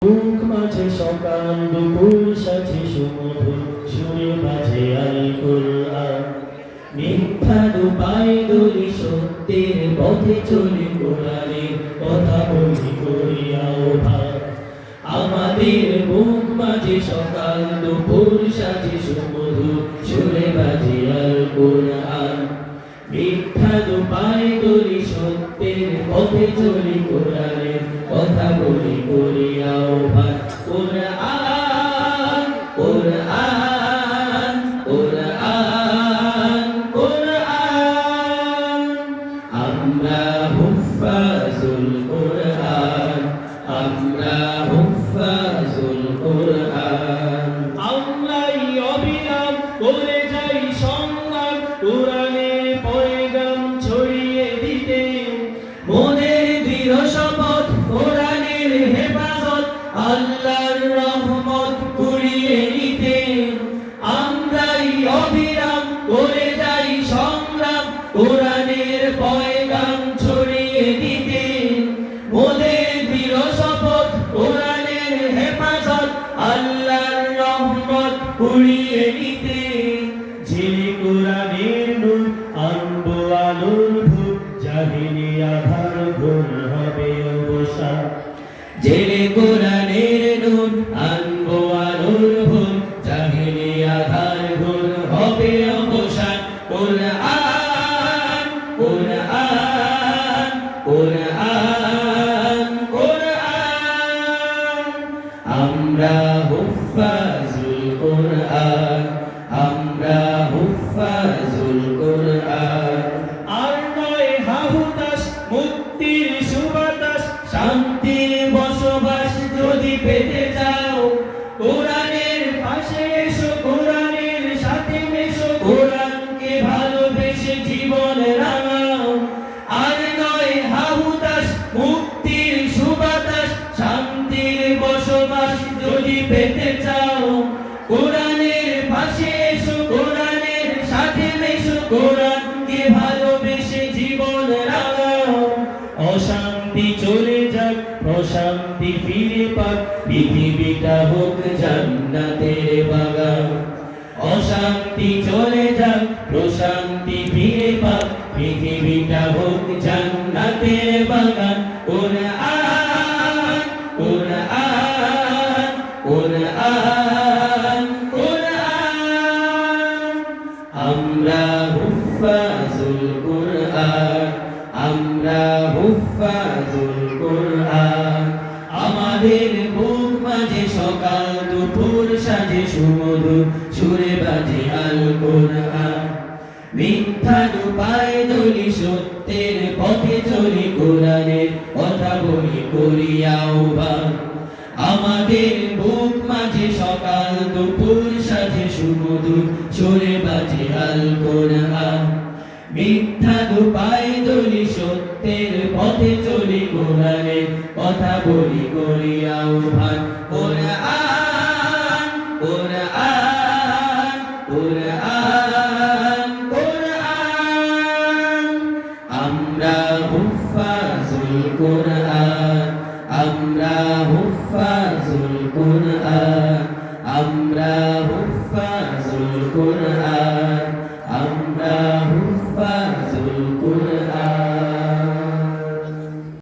বুক মাঝে সকাল দুপুর সাথে সুমধুর সুরে বাজে আল কুরআন। মিথ্যা দুপায় দলি সত্যের পথে চলে কোরআনের কথা বলি করি আহ্বান। আমাদের বুক মাঝে সকাল দুপুর সাথে সুমধুর সুরে বাজে আল কুরআন। মিথ্যা দুপায় দলি সত্যের পথে চলে কোরআনের কথা বলি করি আহ্বান। কুরআন কুরআন কুরআন কুরআন, আমরা হুফাজুল কুরআন, আমরা হুফাজুল কুরআন। আমরাই অবিরাম করে যাই সংগ্রাম কোরআনের পয়গাম ছড়িয়ে দিতে। মনের দৃঢ় শপথ কোরআনের হেফাজত আল্লাহর রহমত কুড়িয়ে নিতে। আমরাই অবিরাম করে যাই সংগ্রাম কোরআনের পয়গাম ছড়িয়ে দিতে। মনের দৃঢ় শপথ কোরআনের হেফাজত আল্লাহর রহমত কুড়িয়ে নিতে। যে কোরআনের নূর আনবো আলোর ভূত, জাহিলি আধার ঘোর হবে অবসান। জেলে কোরআনের নূর আনবো আলোর ভূত, জাহিলি আধার ঘোর হবে অবসান। কুরআন কুরআন কুরআন কুরআন, আমরা হুফাজুল কুরআন, আমরা হুফাজুল কুরআন। আর নয় হাহুতাস মুক্তির সুবাতাস, শান্তির বসবাস যদি পেতে চাও কোরআনের পাশে এসো, কোরআনের সাথে মেশো, কোরআনকে ভালোবেসে জীবন রাঙাও। আর নয় হাহুতাস মুক্তির সুবাতাস, শান্তির বসবাস যদি পেতে চাও কোরআনের পাশে এসো, কোরআনের সাথে মেশো, কোরআনকে ভালোবেসে জীবন রাঙাও। অশান্তি চলে যাক, প্রশান্তি ফিরে পাক, পৃথিবীটা হোক জান্নাতের বাগান। অশান্তি চলে যাক, প্রশান্তি ফিরে পাক, পৃথিবীটা হোক জান্নাতের বাগান। কুরআন কুরআন কুরআন কুরআন, আমরা হুফাজুল কুরআন, আমরা হুফাজুল কুরআন। আমাদের বুক মাঝে সকাল দুপুর সাজে সুমধুর সুরে বাজে আল কুরআন। মিথ্যা দুপায় দলি সত্যের পথে চলি কোরআনের কথা বলি করি আহ্বান। আমাদের বুক মাঝে সকাল দুপুর সাজে সুমধুর সুরে বাজে আল কুরআন। মিথ্যা দুপায় দলি সত্যের পথে চলি কোরআনের কথা বলি করি আহ্বান। কুরআন কুরআন কুরআন কুরআন, আমরা হুফাজুল কুরআন, আমরা হুফাজুল কুরআন।